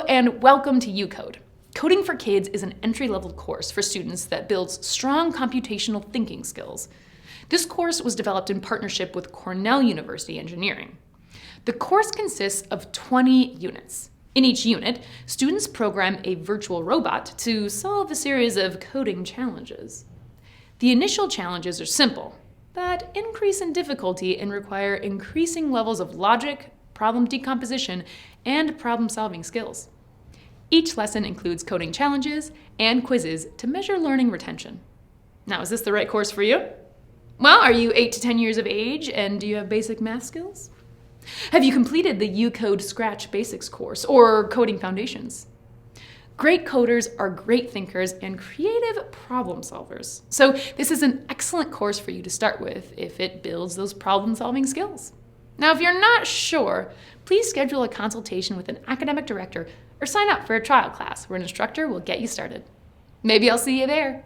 and welcome to UCode. Coding for Kids is an entry-level course for students that builds strong computational thinking skills. This course was developed in partnership with Cornell University Engineering. The course consists of 20 units. In each unit, students program a virtual robot to solve a series of coding challenges. The initial challenges are simple, but increase in difficulty and require increasing levels of logic, problem decomposition, and problem-solving skills. Each lesson includes coding challenges and quizzes to measure learning retention. Now, is this the right course for you? Well, are you 8 to 10 years of age and do you have basic math skills? Have you completed the UCode Scratch Basics course or Coding Foundations? Great coders are great thinkers and creative problem solvers. So this is an excellent course for you to start with if it builds those problem-solving skills. Now, if you're not sure, please schedule a consultation with an academic director or sign up for a trial class where an instructor will get you started. Maybe I'll see you there.